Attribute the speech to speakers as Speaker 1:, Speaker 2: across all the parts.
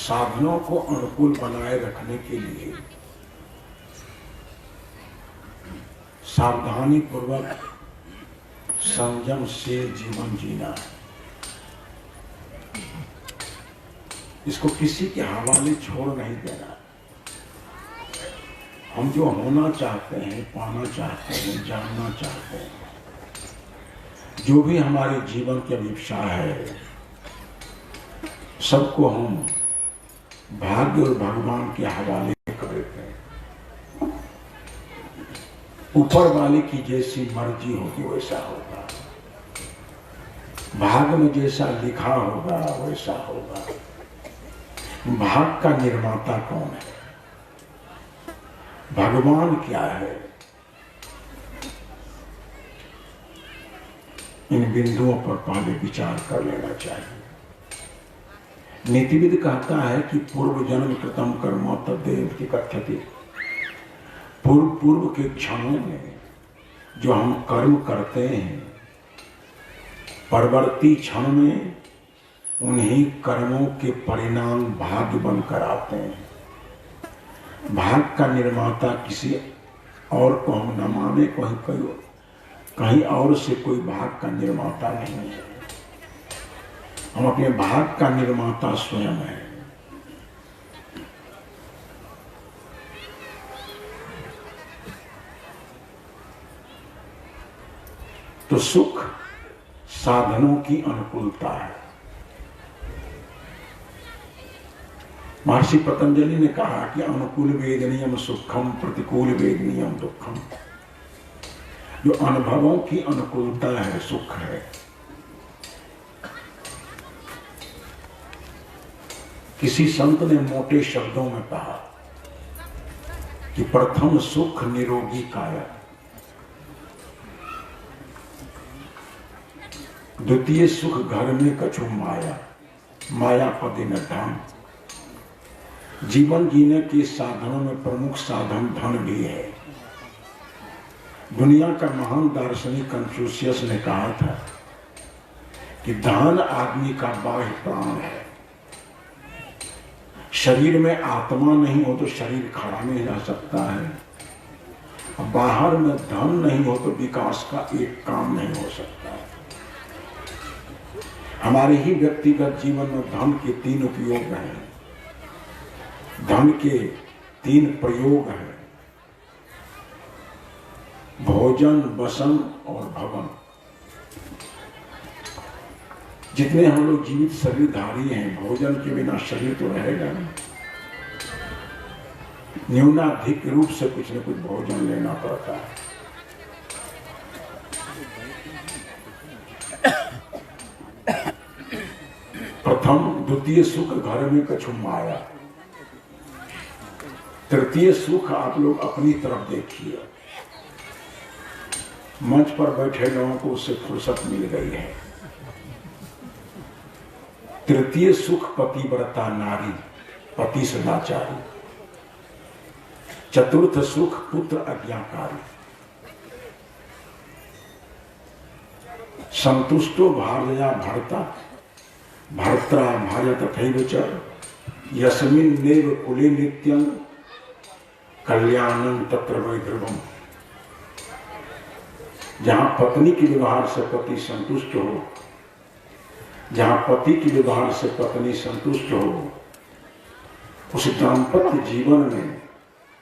Speaker 1: साधनों को अनुकूल बनाए रखने के लिए सावधानी पूर्वक संयम से जीवन जीना है। इसको किसी के हवाले छोड़ नहीं देना। हम जो होना चाहते हैं, पाना चाहते हैं, जानना चाहते हैं, जो भी हमारे जीवन की अभिप्सा है, सबको हम भाग्य और भगवान के हवाले कर देते हैं। ऊपर वाले की जैसी मर्जी होगी वैसा होगा, भाग्य में जैसा लिखा होगा वैसा होगा। भाग्य का निर्माता कौन है? भगवान क्या है? इन बिंदुओं पर पहले विचार कर लेना चाहिए। नीतिविद कहता है कि पूर्व जन्म कृतम कर्म तद्देव की कथ्यति। पूर्व के क्षणों में जो हम कर्म करते हैं, परवर्ती क्षण में उन्हीं कर्मों के परिणाम भाग्य बनकर आते हैं। भाग्य का निर्माता किसी और को हम न माने, कहीं और से कोई भाग्य का निर्माता नहीं है। हम अपने भाग्य का निर्माता स्वयं है। तो सुख साधनों की अनुकूलता है। महर्षि पतंजलि ने कहा कि अनुकूल वेदनीयम सुखम, प्रतिकूल वेदनीयम दुखम। जो अनुभवों की अनुकूलता है, सुख है। किसी संत ने मोटे शब्दों में कहा कि प्रथम सुख निरोगी काया, द्वितीय सुख घर में कछु माया, माया पदे न धाम। जीवन जीने के साधनों में प्रमुख साधन धन भी है। दुनिया का महान दार्शनिक कन्फ्यूशियस ने कहा था कि धन आदमी का बाह्य प्राण है। शरीर में आत्मा नहीं हो तो शरीर खड़ा नहीं रह सकता है। बाहर में धन नहीं हो तो विकास का एक काम नहीं हो सकता है। हमारे ही व्यक्तिगत जीवन में धन के तीन उपयोग हैं, धन के तीन प्रयोग हैं, भोजन, वसन और भवन। जितने हम लोग जीवित शरीरधारी हैं, भोजन के बिना शरीर तो रहेगा नहीं। न्यूनाधिक रूप से कुछ न कुछ भोजन लेना पड़ता है। प्रथम द्वितीय सुख घर में कछु माया, तृतीय सुख आप लोग अपनी तरफ देखिए। मंच पर बैठे लोगों को उससे फुर्सत मिल गई है। तृतीय सुख पतिव्रता नारी, पति सदाचारी। चतुर्थ सुख पुत्र आज्ञाकारी। संतुष्टो भार्या भर्ता, भर्त्रा भार्या तथैव च, यस्मिन् नेव कुले नित्यं कल्याणं तत्र वै ध्रुवम्। जहां पत्नी के व्यवहार से पति संतुष्ट हो, जहां पति के व्यवहार से पत्नी संतुष्ट हो, उस दाम्पत्य जीवन में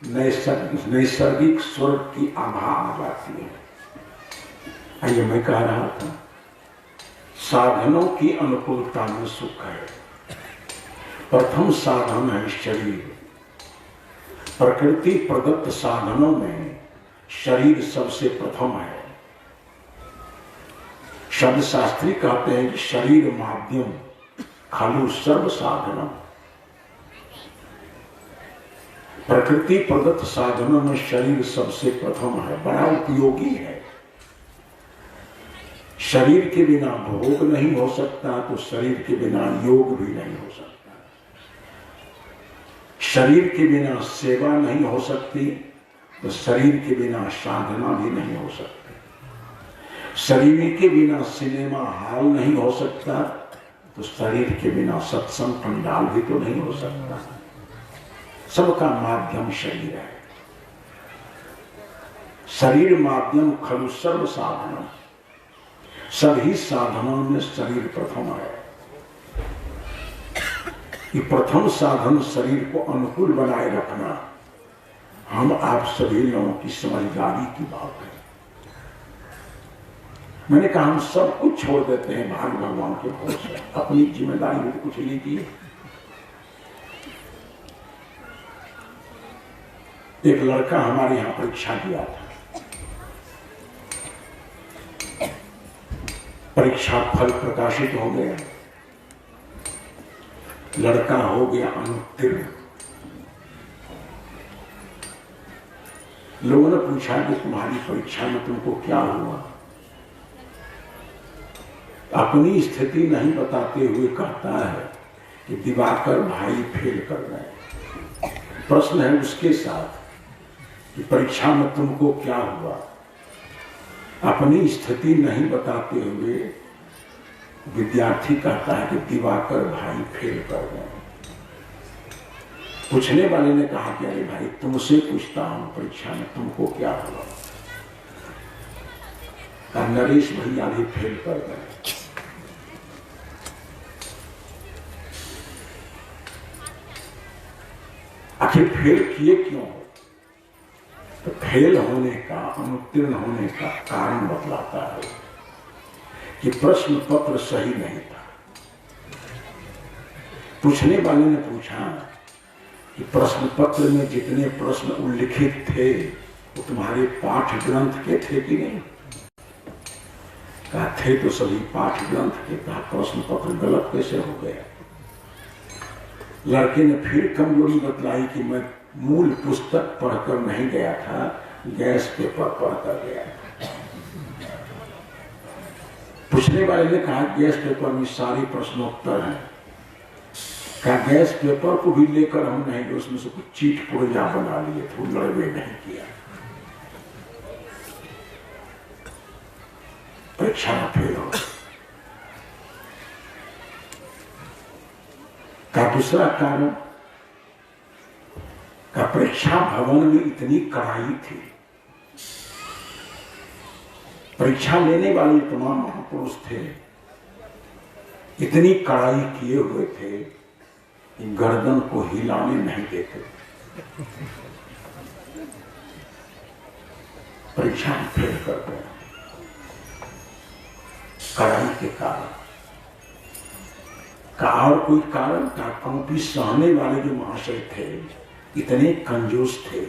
Speaker 1: नैसर्गिक स्वर्ग की आभा आ जाती है। आइए, मैं कह रहा था साधनों की अनुकूलता में सुख है। प्रथम साधन है शरीर। प्रकृति प्रदत्त साधनों में शरीर सबसे प्रथम है। शब्द शास्त्री कहते हैं कि शरीर माध्यम खलु सर्व साधनम। प्रकृति प्रदत्त साधनों में शरीर सबसे प्रथम है, बड़ा उपयोगी है। शरीर के बिना भोग नहीं हो सकता तो शरीर के बिना योग भी नहीं हो सकता। शरीर के बिना सेवा नहीं हो सकती तो शरीर के बिना साधना भी नहीं हो सकती। शरीर के बिना सिनेमा हॉल नहीं हो सकता तो शरीर के बिना सत्संग पंडाल भी तो नहीं हो सकता। सबका माध्यम शरीर है। शरीर माध्यम खलु सर्व साधन, सभी साधनों में शरीर प्रथम है। कि प्रथम साधन शरीर को अनुकूल बनाए रखना हम आप सभी लोगों की समझदारी की बात है। मैंने कहा हम सब कुछ छोड़ देते हैं भाग भगवान के भरोसे, अपनी जिम्मेदारी भी कुछ लीजिए। एक लड़का हमारे यहां परीक्षा दिया था, परीक्षा फल प्रकाशित हो गया, लड़का हो गया अनुत्तीर्ण। लोगों ने पूछा कि तुम्हारी परीक्षा में तुमको क्या हुआ? अपनी स्थिति नहीं बताते हुए कहता है कि दिवाकर भाई फेल कर गए। प्रश्न है उसके साथ कि परीक्षा में तुमको क्या हुआ? अपनी स्थिति नहीं बताते हुए विद्यार्थी कहता है कि दिवाकर भाई फेल कर गए। पूछने वाले ने कहा कि अरे भाई तुमसे पूछता हूं परीक्षा में तुमको क्या हुआ? कहा नरेश भैया भी फेल कर गए। आखिर फेल किए क्यों? तो फेल होने का, अनुत्तीर्ण होने का कारण बतलाता है कि प्रश्न पत्र सही नहीं था। पूछने वाले ने पूछा कि प्रश्न पत्र में जितने प्रश्न उल्लिखित थे वो तुम्हारे पाठ ग्रंथ के थे कि नहीं? कहा थे तो सभी पाठ ग्रंथ के। कहा प्रश्न पत्र गलत कैसे हो गया? लड़के ने फिर कमजोरी बतलाई कि मैं मूल पुस्तक पढ़कर नहीं गया था, गैस पेपर पढ़कर गया था। पूछने वाले ने कहा गैस पेपर में सारे प्रश्नोत्तर हैं। कहा गैस पेपर को भी लेकर हम नहीं गए, उसमें से कुछ चीट पुर्जा बना लिए थे, लड़वे नहीं किया। परीक्षा में फेल हो। का दूसरा कारण का परीक्षा भवन में इतनी कड़ाई थी। परीक्षा लेने वाले तमाम महापुरुष थे, इतनी कड़ाई किए हुए थे कि गर्दन को हिलाने नहीं देते। परीक्षा में फेल कर गए कड़ाई के कारण। का और कोई कारण था? क्योंकि सहने वाले जो महाशय थे इतने कंजूस थे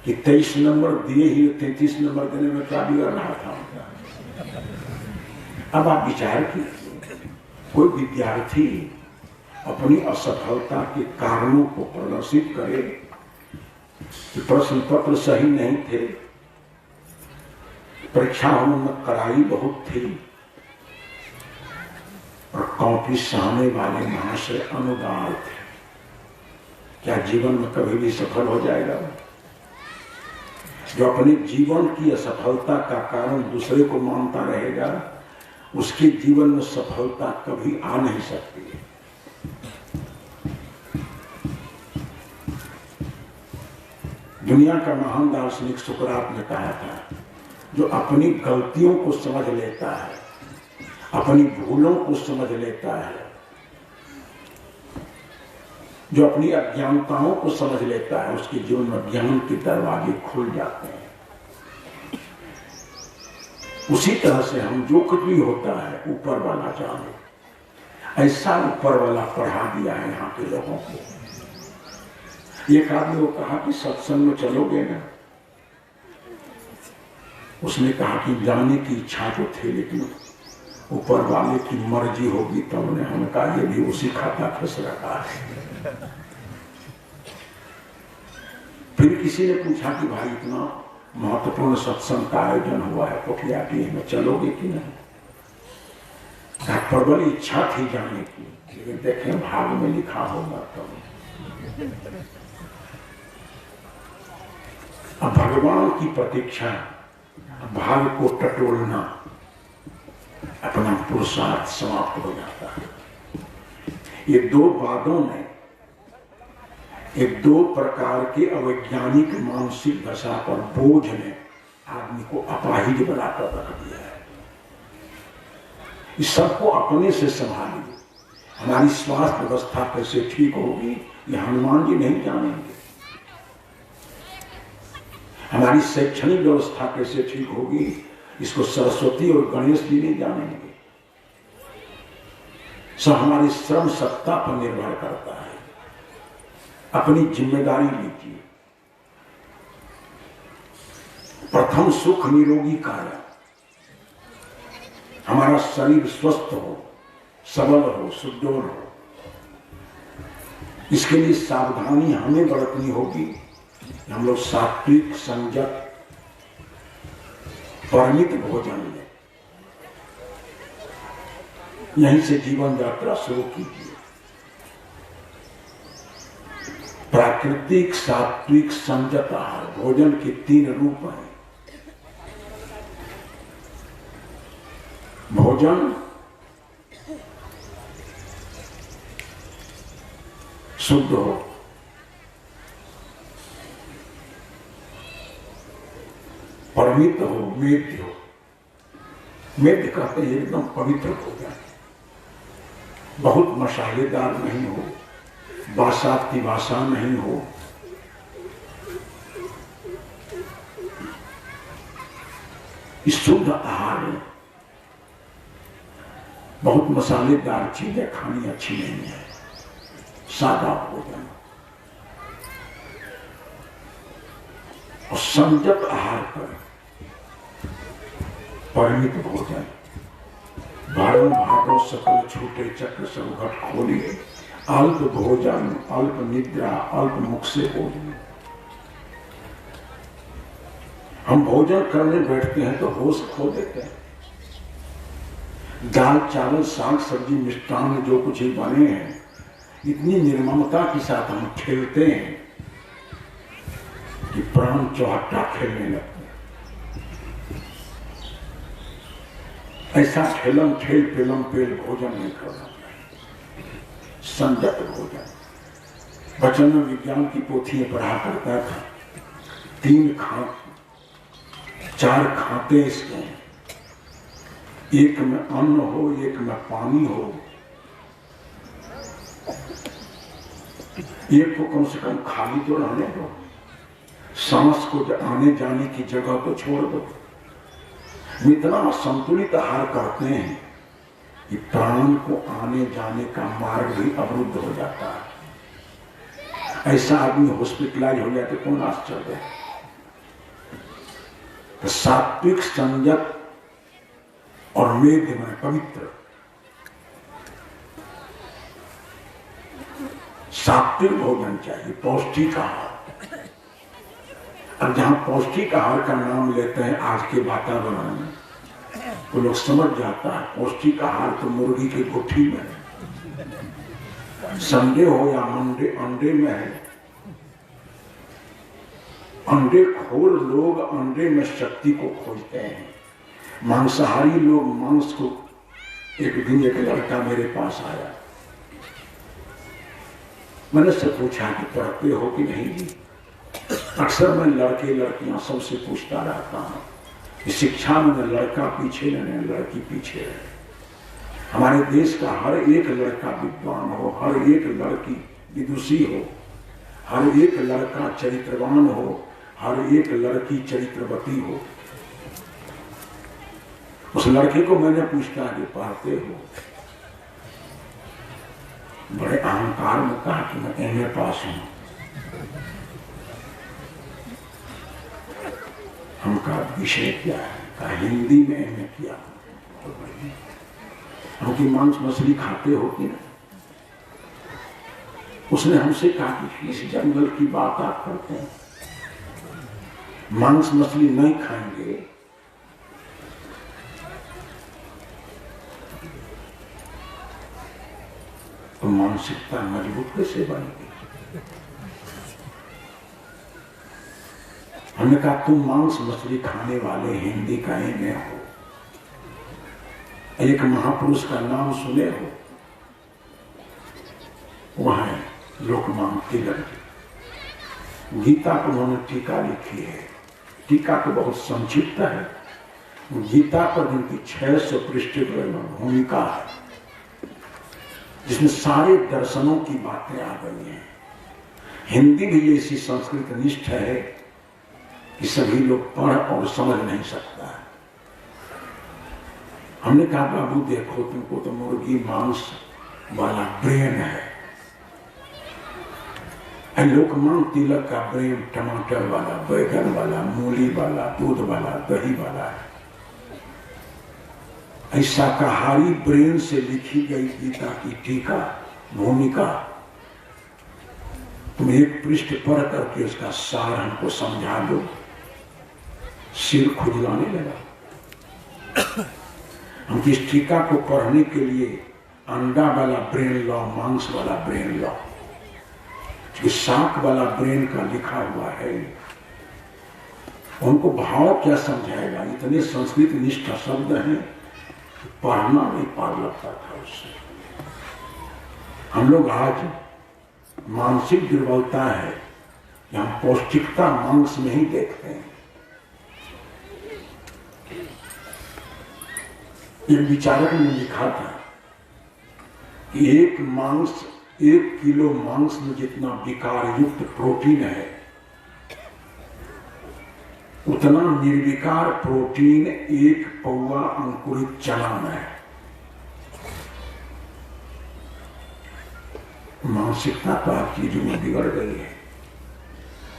Speaker 1: कि 23 नंबर दिए ही 33 नंबर देने में क्या बिगड़ रहा था? अब आप विचार कीजिए, कोई विद्यार्थी अपनी असफलता के कारणों को प्रदर्शित करे कि प्रश्न पत्र सही नहीं थे, परीक्षाओं में कड़ाई बहुत थी और कॉपी सहने वाले महाशय अनुदार थे। क्या जीवन में कभी भी सफल हो जाएगा? जो अपने जीवन की असफलता का कारण दूसरे को मानता रहेगा उसके जीवन में सफलता कभी आ नहीं सकती। दुनिया का महान दार्शनिक सुकरात ने कहा था, जो अपनी गलतियों को समझ लेता है, अपनी भूलों को समझ लेता है, जो अपनी अज्ञानताओं को समझ लेता है, उसके जीवन में ज्ञान के दरवाजे खुल जाते हैं। उसी तरह से हम जो कुछ भी होता है ऊपर वाला जाने, ऐसा ऊपर वाला पढ़ा दिया है यहाँ के लोगों को। एक आदमी को कहा कि सत्संग में चलोगे ना? उसने कहा कि जाने की इच्छा तो थी लेकिन ऊपर वाले की मर्जी होगी तब। उन्हें हमने कहा ये भी उसी खाता खस रखा है। फिर किसी ने पूछा कि भाई इतना महत्वपूर्ण सत्संग का आयोजन हुआ है पोखियाटी में, चलोगे कि नहीं? प्रबल इच्छा थी जाने की, लेकिन देखें भाग में लिखा होगा तब। अब भगवान की प्रतीक्षा, भाग को टटोलना, अपना पुरुषार्थ समाप्त हो जाता है। ये दो वादों ने, ये दो प्रकार के अवैज्ञानिक मानसिक दशा पर बोझ ने आदमी को अपाहिज बनाकर रख दिया है। इस सबको अपने से संभालिए। हमारी स्वास्थ्य व्यवस्था कैसे ठीक होगी ये हनुमान जी नहीं जानेंगे। हमारी शैक्षणिक व्यवस्था कैसे ठीक होगी इसको सरस्वती और गणेश जी नहीं जानेंगे। सब हमारी श्रम सत्ता पर निर्भर करता है। अपनी जिम्मेदारी लीजिए। प्रथम सुख निरोगी काया, हमारा शरीर स्वस्थ हो, सबल हो, सुडौल हो। इसके लिए सावधानी हमें बरतनी होगी। हम लोग सात्विक, संयत, परिमित भोजन लें। यहीं से जीवन यात्रा शुरू कीजिए। प्राकृतिक, सात्विक, संयत आहार भोजन के 3 रूप हैं। भोजन शुद्ध हो, परिमित हो, मेद्य हो। मेद्य कहते हैं एकदम पवित्र भोजन, बहुत मसालेदार नहीं हो, बासात की भाषा नहीं हो। इस शुद्ध आहार में बहुत मसालेदार चीजें खानी अच्छी नहीं है। सादा भोजन और संयत आहार पर परिमित भोजन। भारण भागो सकल छूटे चक्र सब घट खोलिए। अल्प भोजन, अल्प निद्रा, अल्प मुख से भोजन। हम भोजन करने बैठते हैं तो होश खो देते हैं। दाल चावल साग सब्जी मिष्टान जो कुछ ही बने हैं, इतनी निर्ममता के साथ हम खेलते हैं कि प्राण चौहट्टा खेलने लगते हैं। ऐसा ठेलम ठेल पेलम पेल भोजन नहीं करना चाहिए। संयत भोजन। बचन में विज्ञान की पोथियां पढ़ा करता था। 4 खाते इसके हैं। एक में अन्न हो, एक में पानी हो, एक को कम से कम खाली तो रहने दो। सांस को आने जाने की जगह तो छोड़ दो। इतना संतुलित आहार करते हैं कि प्राण को आने जाने का मार्ग भी अवरुद्ध हो जाता है। ऐसा आदमी हॉस्पिटलाइज हो जाए तो कौन आश्चर्य है। तो सात्विक, संयत और मेघ में पवित्र। सात्विक भोजन चाहिए, पौष्टिक आहार। अब जहां पौष्टिक आहार का नाम लेते हैं आज के वातावरण में, तो लोग समझ जाता है पौष्टिक आहार तो मुर्गी की गुठी में है, संडे हो या अंडे में है। अंडे खोर लोग अंडे में शक्ति को खोजते हैं। मांसाहारी लोग मांस को। एक दिन एक लड़का मेरे पास आया, मैंने उससे पूछा कि पढ़ते हो कि नहीं जी। अक्सर मैं लड़के लड़कियां सबसे पूछता रहता हूँ कि शिक्षा में लड़का पीछे नहीं, लड़की पीछे है। हमारे देश का हर एक लड़का विद्वान हो, हर एक लड़की विदुषी हो, हर एक लड़का चरित्रवान हो, हर एक लड़की चरित्रवती हो। उस लड़के को मैंने पूछा कि पढ़ते हो? बड़े अहंकार में कहा कि मैं एमए पास हूं। हमका विषय क्या है? कहा हिंदी में एमए किया। तो हम कि मांस मछली खाते हो कि नहीं? उसने हमसे कहा कि इस जंगल की बात आप करते हैं, मांस मछली नहीं खाएंगे तो मानसिकता मजबूत कैसे बनेगी? हमने कहा तुम मांस मछली खाने वाले हिंदी का एमए हो, एक महापुरुष का नाम सुने हो, वह है लोकमान्य तिलक। गीता पर उन्होंने टीका लिखी है। टीका तो बहुत संक्षिप्त है। गीता पर उनकी 600 पृष्ठ भूमिका है, जिसमें सारे दर्शनों की बातें आ गई हैं। हिंदी भी ऐसी संस्कृत निष्ठ है कि सभी लोग पढ़ और समझ नहीं सकता है। हमने कहा बाबू देखो, तुमको तो मुर्गी मांस वाला ब्रेन है, लोकमान्य तिलक का ब्रेन टमाटर वाला, बैगन वाला, मूली वाला, दूध वाला, दही वाला है। ऐसा शाकाहारी ब्रेन से लिखी गई गीता की टीका भूमिका तुम एक पृष्ठ पढ़ करके उसका सार हमको समझा दो, सिर खुजलाने लगा। हम इस टीका को पढ़ने के लिए अंडा वाला ब्रेन लो, मांस वाला ब्रेन लो, जो शाक वाला ब्रेन का लिखा हुआ है। उनको भाव क्या समझाएगा? इतने संस्कृत निष्ठ शब्द हैं, पढ़ना नहीं पार लगता था उससे। हम लोग आज मानसिक दुर्बलता है कि हम पौष्टिकता मांस में ही देखते हैं। एक विचारक ने लिखा था कि 1 किलो मांस में जितना विकार युक्त प्रोटीन है, उतना निर्विकार प्रोटीन 1 पौवा अंकुरित चना में है। मानसिकता तो आप चीजों में बिगड़ गई है।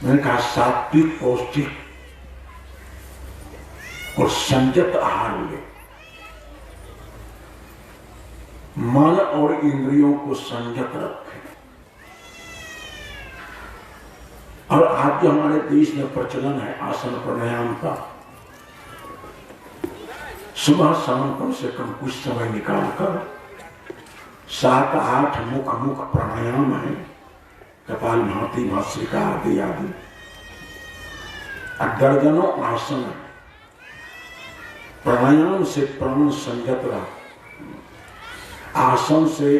Speaker 1: मैंने कहा सात्विक, पौष्टिक और संयत आहार ले, मन और इंद्रियों को संयत रखें। और आज जो हमारे देश में प्रचलन है आसन प्राणायाम का, सुबह शाम कम से कम कुछ समय निकालकर 7-8 मुख प्राणायाम है, कपालभाति, भस्त्रिका आदि आदि, दर्जनों आसन है। प्राणायाम से प्राण संयत रहा, आसन से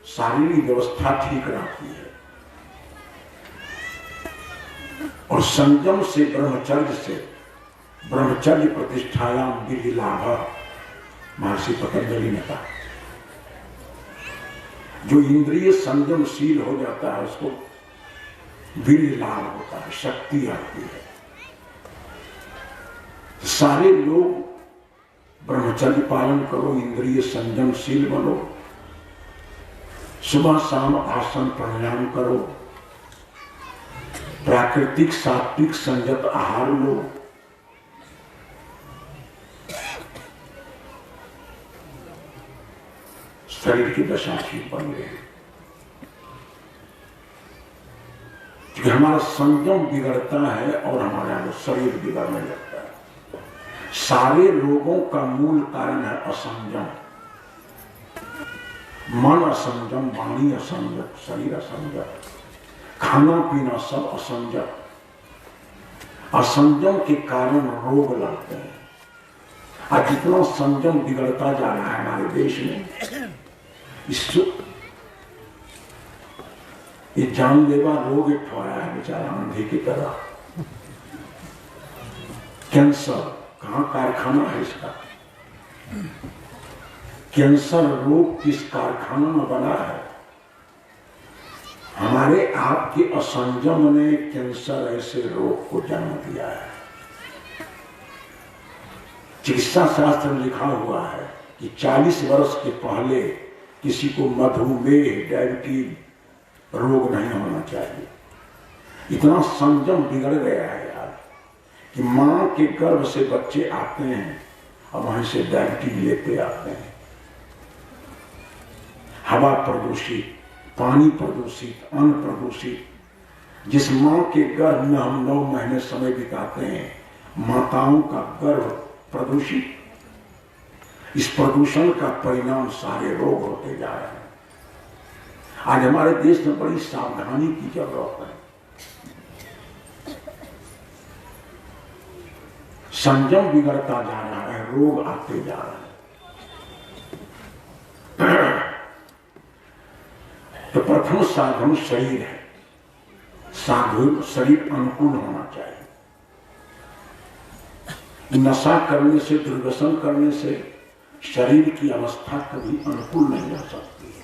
Speaker 1: शारीरिक व्यवस्था ठीक रहती है, और संयम से ब्रह्मचर्य प्रतिष्ठायाम विधि लाभ, महर्षि पतंजलि ने कहा। जो इंद्रिय संयमशील हो जाता है उसको वीर्य लाभ होता है, शक्ति आती है। सारे लोग ब्रह्मचर्य पालन करो, इंद्रिय संयमशील बनो, सुबह शाम आसन प्राणायाम करो, प्राकृतिक सात्विक संयत आहार लो, शरीर की दशा ठीक बन गई। क्योंकि हमारा संयम बिगड़ता है और हमारा शरीर बिगड़ने लगता है। सारे रोगों का मूल कारण है असंयम। मन असंयम, वाणी असंयत, शरीर असंयत, खाना पीना सब असंयत। असंयम के कारण रोग लगते हैं। आज जितना संयम बिगड़ता जा रहा है हमारे देश में, ये जानलेवा रोग एक ठहरा है बेचारा अंधे की तरह। कैंसर, कहां कारखाना है इसका? कैंसर रोग किस कारखाना में बना है? हमारे आपके असंयम ने कैंसर ऐसे रोग को जन्म दिया है। चिकित्सा शास्त्र में लिखा हुआ है कि 40 वर्ष के पहले किसी को मधुमेह, डायबिटीज रोग नहीं होना चाहिए। इतना संयम बिगड़ गया है यार कि मां के गर्भ से बच्चे आते हैं और वहीं से डायबिटीज लेते आते हैं। हवा प्रदूषित, पानी प्रदूषित, अन्न प्रदूषित। जिस मां के गर्भ में हम 9 महीने समय बिताते हैं, माताओं का गर्भ प्रदूषित। इस प्रदूषण का परिणाम सारे रोग होते जा रहे हैं। आज हमारे देश में बड़ी सावधानी की जरूरत है। संयम बिगड़ता जा रहा है, रोग आते जा रहे हैं। तो प्रथम साधन शरीर है। साधु शरीर अनुकूल होना चाहिए। नशा करने से, दुर्व्यसन करने से शरीर की अवस्था कभी अनुकूल नहीं हो सकती है।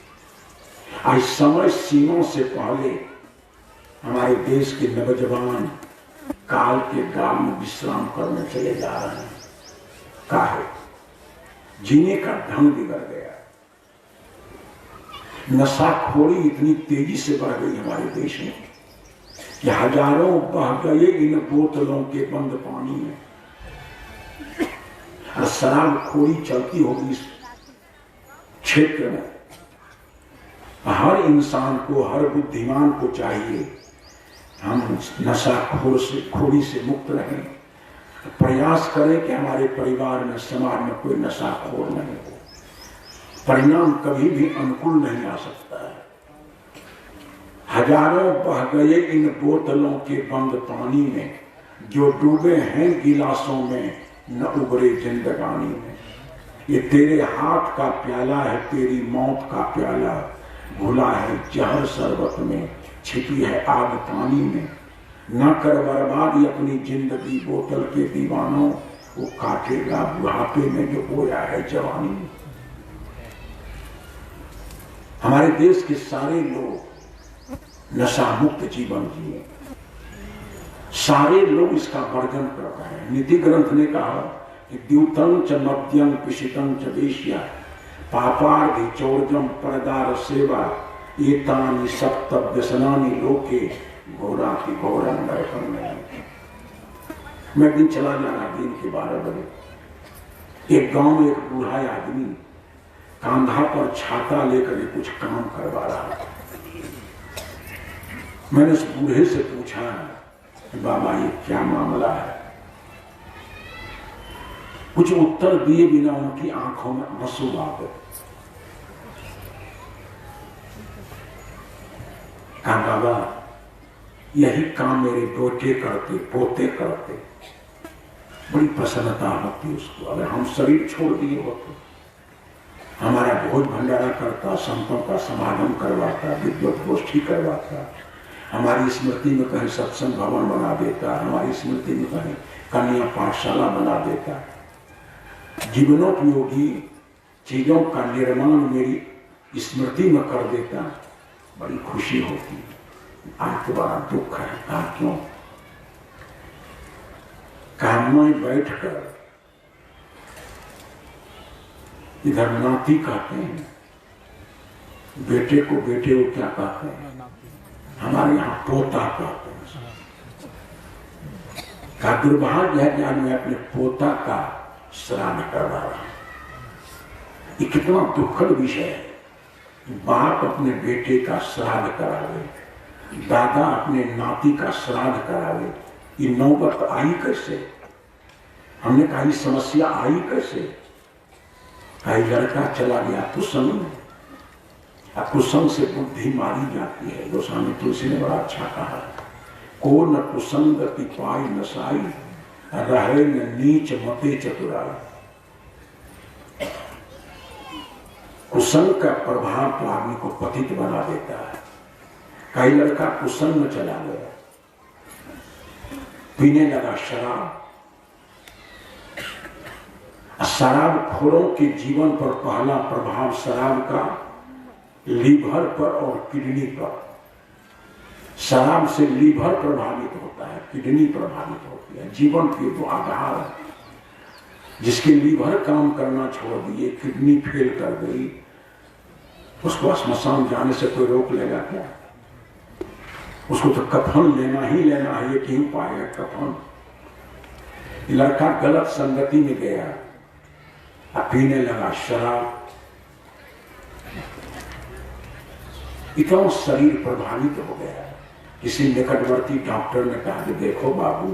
Speaker 1: आज समय सीमों से पहले हमारे देश के नौजवान काल के गाल में विश्राम करने चले जा रहे हैं। काहे? जीने का ढंग बिगड़ गया। नशाखोरी इतनी तेजी से बढ़ गई हमारे देश में कि हजारों बह गए इन बोतलों के बंद पानी में। और शराबखोरी चलती होगी इस क्षेत्र में। हर इंसान को, हर बुद्धिमान को चाहिए हम नशाखोरी से मुक्त रहें। प्रयास करें कि हमारे परिवार में, समाज में कोई नशाखोर नहीं हो। परिणाम कभी भी अनुकूल नहीं आ सकता है। हजारों बह गए इन बोतलों के बंद पानी में, जो डूबे हैं गिलासों में न उबरे जिंदगानी में। ये तेरे हाथ का प्याला है, तेरी मौत का प्याला, घुला है जहर शरबत में, छिपी है आग पानी में। न कर बर्बादी अपनी जिंदगी बोतल के दीवानों, वो काटेगा बुढ़ापे में जो बोया है जवानी में। हमारे देश के सारे लोग नशा मुक्त जीवन जिए। सारे लोग इसका वर्जन कर रहे हैं। नीति ग्रंथ ने कहा कि द्यूतं च मद्यं पिशितं च वेश्या पापार्धि चौर्जम परदार सेवा एतानि सप्त व्यसनानि लोके घोराति घोरं नरकं नरकं। मैं दिन चला जा रहा, दिन के 12 बजे एक गांव में एक बूढ़ा आदमी कांधा पर छाता लेकर कुछ काम करवा रहा था। मैंने उस बूढ़े से पूछा, बाबा ये क्या मामला है? कुछ उत्तर दिए बिना उनकी आंखों में आंसू आ गए। कहा बाबा यही काम मेरे बेटे करते, पोते करते, बड़ी प्रसन्नता होती उसको। अगर हम शरीर छोड़ दिए होते, हमारा भोज भंडारा करता, संतों का समागम करवाता, विद्वत गोष्ठी करवाता, हमारी स्मृति में कहीं सत्संग भवन बना देता, हमारी स्मृति में कहीं कन्या पाठशाला बना देता। जीवनोपयोगी चीजों का निर्माण मेरी स्मृति में कर देता, बड़ी खुशी होती। आज तो बड़ा दुख है। कहा क्यों? कहा मैं बैठकर इधर नाती कहते हैं, बेटे को बेटे को क्या कहते हैं? हमारे यहाँ पोता कहते हैं। का दुर्भाग्य है कि आज मैं अपने पोता का श्राद्ध करवा रहा हूं। ये कितना दुखद विषय है। बाप अपने बेटे का श्राद्ध करावे, दादा अपने नाती का श्राद्ध करावे। ये नौबत आई कैसे? हमने कहा समस्या आई कैसे? कई लड़का चला गया कुसंग में। कुसंग से बुद्धि मारी जाती है। गोस्वामी तुलसी ने बड़ा अच्छा कहा, को न कुसंग की पाई नसाई, रहे न नीच मते चतुराई। कुसंग का प्रभाव तो आदमी को पतित बना देता है। कई लड़का कुसंग में चला गया, पीने लगा शराब। शराबखोरों के जीवन पर पहला प्रभाव शराब का लीवर पर और किडनी पर। शराब से लीवर प्रभावित होता है, किडनी प्रभावित होती है। जीवन के वो आधार है। जिसके लीवर काम करना छोड़ दिए, किडनी फेल कर गई, उसको श्मशान जाने से कोई रोक लेगा क्या? उसको तो कफन लेना ही लेना है। ये क्यों पाएगा कफन? लड़का गलत संगति में गया, पीने लगा शराब। इतना शरीर प्रभावित हो गया। किसी निकटवर्ती डॉक्टर ने कहा कि देखो बाबू,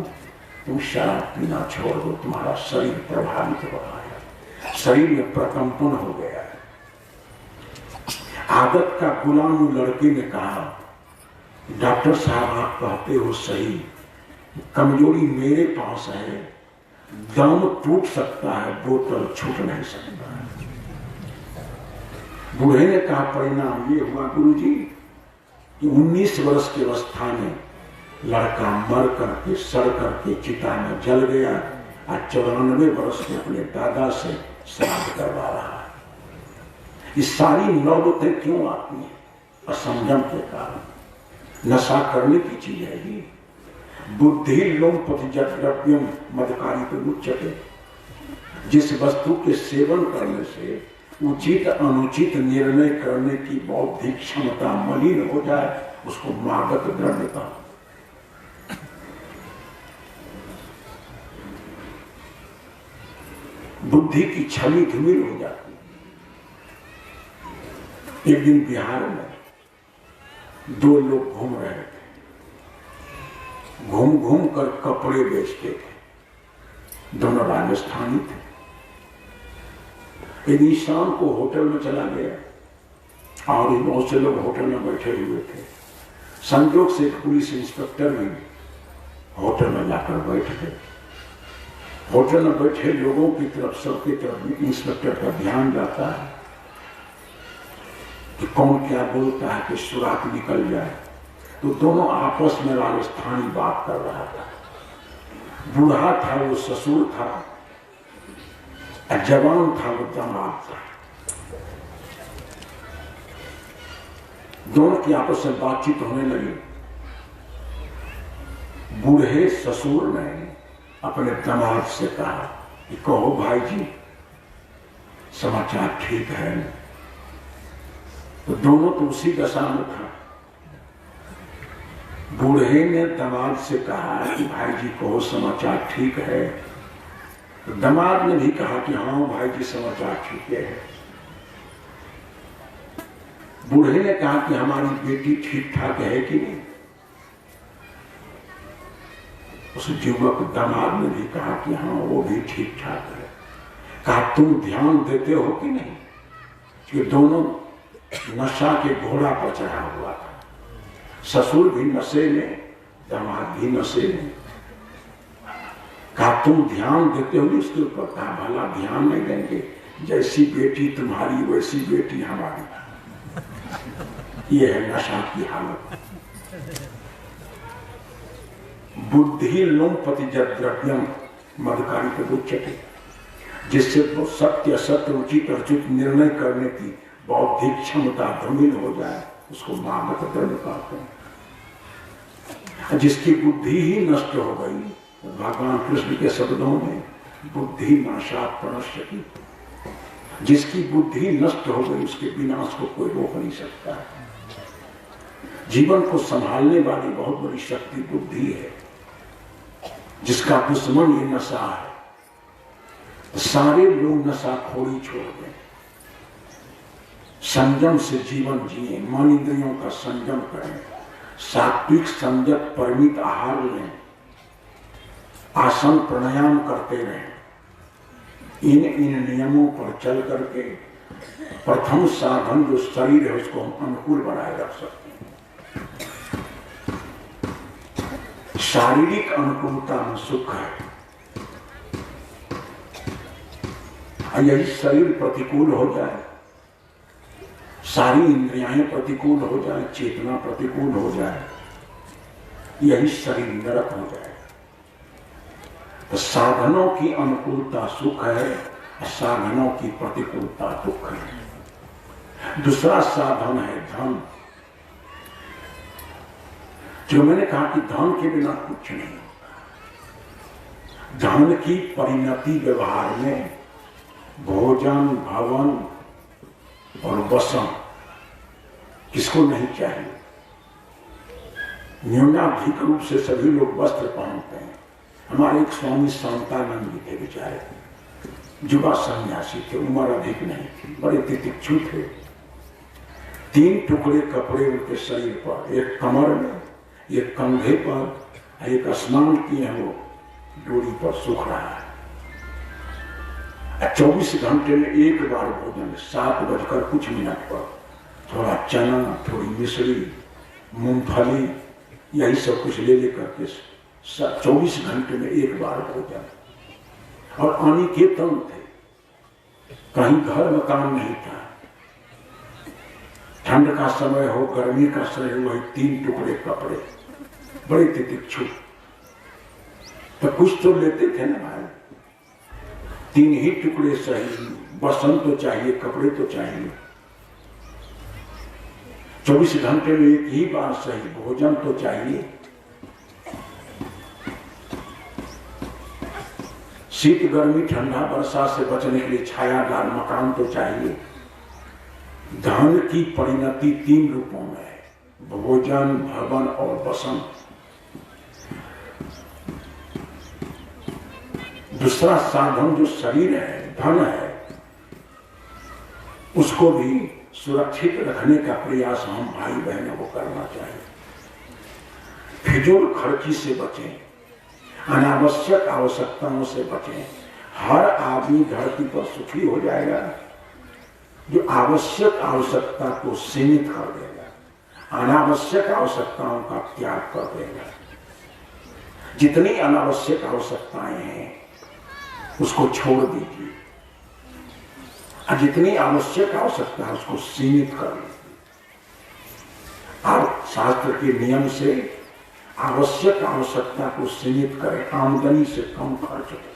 Speaker 1: तुम शराब पीना छोड़ दो, तुम्हारा शरीर प्रभावित हो रहा है, शरीर में प्रकंपन हो गया है। आदत का गुलाम लड़के ने कहा, डॉक्टर साहब आप कहते हो सही, कमजोरी मेरे पास है, दम टूट सकता है, बोतल छूट नहीं सकता है। बूढ़े ने कहा परिणाम ये हुआ गुरुजी, कि 19 वर्ष की अवस्था में लड़का मर करके सड़ करके चिता में जल गया और 94 वर्ष में अपने दादा से श्राद्ध करवा रहा है। ये सारी नौबतें क्यों आती हैं? असंयम के कारण। नशा करने की चीज है ये। बुद्धि लोमपतिजत द्रव्यम मदकारी तो मुच्यते। जिस वस्तु के सेवन करने से उचित अनुचित निर्णय करने की बौद्धिक क्षमता मलिन हो जाए उसको मादक द्रव्य कहा। बुद्धि की छवि धूमिल हो जाती। एक दिन बिहार में 2 लोग घूम रहे थे, घूम घूम कर कपड़े बेचते थे। दोनों राजस्थानी थे। एक शाम को होटल में चला गया और बहुत से लोग होटल में बैठे हुए थे। संयोग से एक पुलिस इंस्पेक्टर भी होटल में जाकर बैठ गए। होटल में बैठे लोगों की तरफ सबकी तरफ इंस्पेक्टर का ध्यान जाता है कि कौन क्या बोलता है कि सुराग निकल जाए। तो दोनों आपस में राजस्थानी बात कर रहा था। बूढ़ा था वो ससुर था, जवान था वो दामाद था। दोनों की आपस में बातचीत होने लगी। बूढ़े ससुर ने अपने दामाद से कहा कि कहो भाई जी समाचार ठीक है। तो दोनों तो उसी दशा में था। बूढ़े ने दामाद से कहा कि भाई जी कहो समाचार ठीक है। तो दामाद ने भी कहा कि हाँ भाई जी समाचार ठीक है। बूढ़े ने कहा कि हमारी बेटी ठीक ठाक है कि नहीं। उस युवक दामाद ने भी कहा कि हाँ वो भी ठीक ठाक है। कहा तुम ध्यान देते हो कि नहीं कि दोनों नशा के घोड़ा पर चढ़ा हुआ था। ससुर भी नशे में, दामाद भी नशे में। कहा तुम ध्यान देते हो इसके ऊपर। कहा भला ध्यान नहीं देंगे, जैसी बेटी तुम्हारी वैसी बेटी हमारी। ये है नशा की हालत। बुद्धि लोमपतिजत द्रव्यम मदकारी को उच्यते। जिससे तो सत्य असत्य उचित अनुचित निर्णय करने की बौद्धिक क्षमता धूमिल हो जाए उसको मादक द्रव्य कहते हैं। जिसकी बुद्धि ही नष्ट हो गई, भगवान कृष्ण के शब्दों में बुद्धि नाशात् प्रणश्यति। जिसकी बुद्धि नष्ट हो गई उसके विनाश को कोई रोक नहीं सकता। जीवन को संभालने वाली बहुत बड़ी शक्ति बुद्धि है। जिसका दुश्मन ये नशा है। सारे लोग नशाखोरी छोड़ दें, संयम से जीवन जिए, मन इंद्रियों का संयम करें, सात्विक संयत परिमित आहार लें, आसन प्राणायाम करते रहें। इन नियमों पर चल करके प्रथम साधन जो शरीर है उसको हम अनुकूल बनाए रख सकते हैं। शारीरिक अनुकूलता में सुख है। यही शरीर प्रतिकूल हो जाए, सारी इंद्रियाएं प्रतिकूल हो जाए, चेतना प्रतिकूल हो जाए, यही शरीर नरक हो जाए। तो साधनों की अनुकूलता सुख है, साधनों की प्रतिकूलता दुख है। दूसरा साधन है धन। जो मैंने कहा कि धन के बिना कुछ नहीं होता। धन की परिणति व्यवहार में भोजन, भवन और वसन किसको नहीं चाहिए। न्यूनाधिक रूप से सभी लोग वस्त्र पहनते हैं। हमारे एक स्वामी शांतानंद जी थे, बेचारे युवा सन्यासी थे, उम्र अधिक नहीं थी, बड़े तितिक्षु थे। 3 टुकड़े कपड़े उनके शरीर पर, एक कमर में, एक कंधे पर, एक स्नान किए वो डोरी पर सूख रहा है। 24 घंटे में एक बार भोजन, 7:00 पर थोड़ा चना, थोड़ी मिश्री, मूंगफली, यही सब कुछ ले लेकर के 24 घंटे में एक बार भोजन। और अनिकेतन थे, कहीं घर में काम नहीं था, ठंड का समय हो, गर्मी का समय हो, वही 3 टुकड़े कपड़े, बड़े तितिक्षु। तो कुछ तो लेते थे ना भाई, 3 ही टुकड़े सही, बसंत तो चाहिए, कपड़े तो चाहिए। 24 घंटे में एक ही बार सही, भोजन तो चाहिए। शीत गर्मी ठंडा वर्षा से बचने के लिए छायादार मकान तो चाहिए। धन की परिणति 3 रूपों में है, भोजन, भवन और बसंत। दूसरा साधन जो शरीर है, धन है, उसको भी सुरक्षित रखने का प्रयास हम भाई बहनों को करना चाहिए। फिजूल खर्ची से बचें, अनावश्यक आवश्यकताओं से बचें। हर आदमी धरती पर सुखी हो जाएगा जो आवश्यक आवश्यकता को सीमित कर देगा, अनावश्यक आवश्यकताओं का त्याग कर देगा। जितनी अनावश्यक आवश्यकताएं हैं उसको छोड़ दीजिए, और जितनी आवश्यक आवश्यकता है उसको सीमित कर लीजिए। आप शास्त्र के नियम से आवश्यक आवश्यकता को सीमित करें, आमदनी से कम खर्च करें।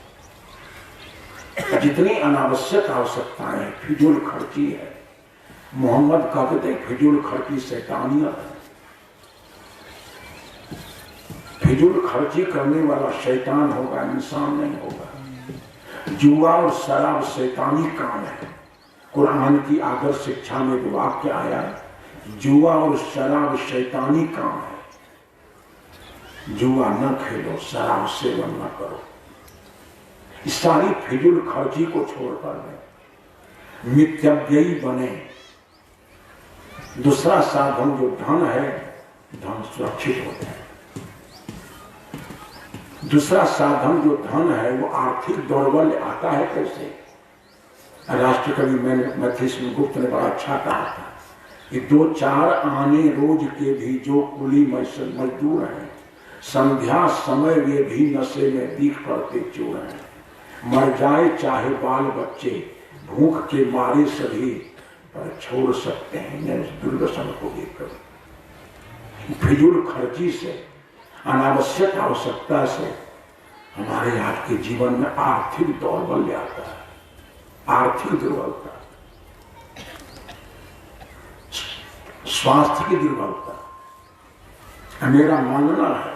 Speaker 1: जितनी अनावश्यक आवश्यकताएं फिजूल खर्ची है, मोहम्मद कहते थे फिजूल खर्ची शैतानियत है। फिजूल खर्ची करने वाला शैतान होगा, इंसान नहीं होगा। जुआ और शराब शैतानी काम है। कुरान की आदर्श शिक्षा में जो वाक्य आया, जुआ और शराब शैतानी काम है। जुआ न खेलो, शराब सेवन न करो। इस सारी फिजूल खर्ची को छोड़कर दें, मितव्ययी बने। दूसरा साधन जो धन है, धन सुरक्षित हो जाए। दूसरा साधन जो धन है वो आर्थिक दौर्बल्य आता है कैसे? राष्ट्रकवि मैथिली गुप्त ने बड़ा अच्छा कहा था कि 2-4 आने रोज के भी जो कुली मजदूर हैं, संध्या समय वे भी नशे में दिख पड़ते चोर हैं। मर जाए चाहे बाल बच्चे, भूख के मारे सभी पर छोड़ सकते हैं उस दुर्दशन को देखकर। फिजूल खर्ची से, अनावश्यक आवश्यकता से हमारे आपके जीवन में आर्थिक दौर्बल्य आता है, आर्थिक दुर्बलता, स्वास्थ्य की दुर्बलता। मेरा मानना है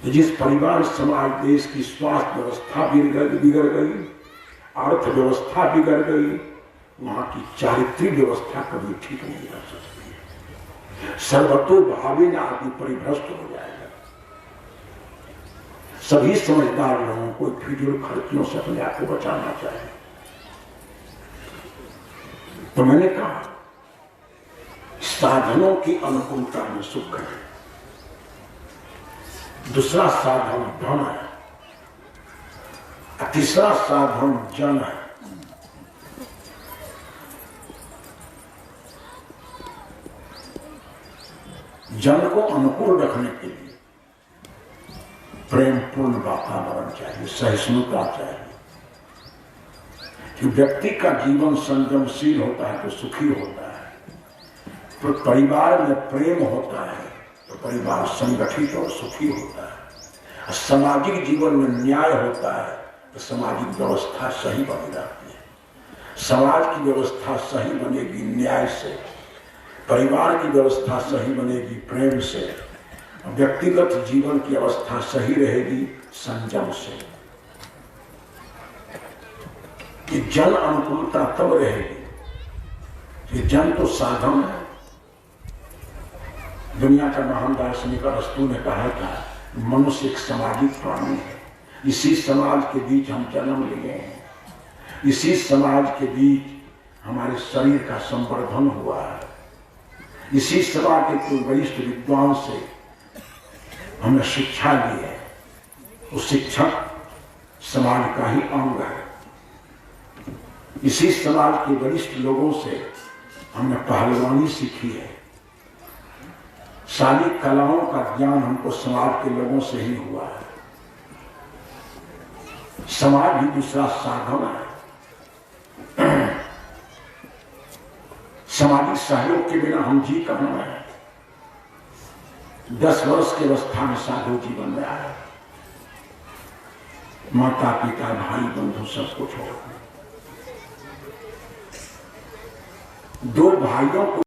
Speaker 1: कि जिस परिवार, समाज, देश की स्वास्थ्य व्यवस्था बिगड़ गई, अर्थव्यवस्था बिगड़ गई, वहां की चारित्रिक व्यवस्था कभी ठीक नहीं रह सकती। सर्वतोभावी आदमी परिभ्रष्ट हो जाएगा। सभी समझदार लोगों को फिजूल खर्चियों से अपने आप को बचाना चाहिए। तो मैंने कहा साधनों की अनुकूलता में सुख है। दूसरा साधन धन है, तीसरा साधन जन है। जन को अनुकूल रखने के लिए प्रेम पूर्ण वातावरण चाहिए, सहिष्णुता चाहिए। कि व्यक्ति का जीवन संयमशील होता है तो सुखी होता है। तो परिवार में प्रेम होता है तो परिवार संगठित और सुखी होता है। सामाजिक जीवन में न्याय होता है तो सामाजिक व्यवस्था सही बनी रहती है। समाज की व्यवस्था सही बनेगी न्याय से, परिवार की व्यवस्था सही बनेगी प्रेम से, व्यक्तिगत जीवन की अवस्था सही रहेगी संयम से। ये जन अनुकूलता तब रहेगी। ये जन तो साधन है। दुनिया का महान दार्शनिक अरस्तू ने कहा था, मनुष्य एक सामाजिक प्राणी है। इसी समाज के बीच हम जन्म लिए हैं, इसी समाज के बीच हमारे शरीर का संवर्धन हुआ है, इसी समाज के कोई वरिष्ठ विद्वान से हमने शिक्षा ली है। वो शिक्षक समाज का ही अंग है। इसी समाज के वरिष्ठ लोगों से हमने पहलवानी सीखी है। सारी कलाओं का ज्ञान हमको समाज के लोगों से ही हुआ है। समाज भी दूसरा साधन है। सामाजिक सहयोग के बिना हम जी कहाँ रहे। 10 वर्ष की अवस्था में साधु जीवन में आए, माता पिता भाई बंधु सब कुछ हो। 2 भाइयों को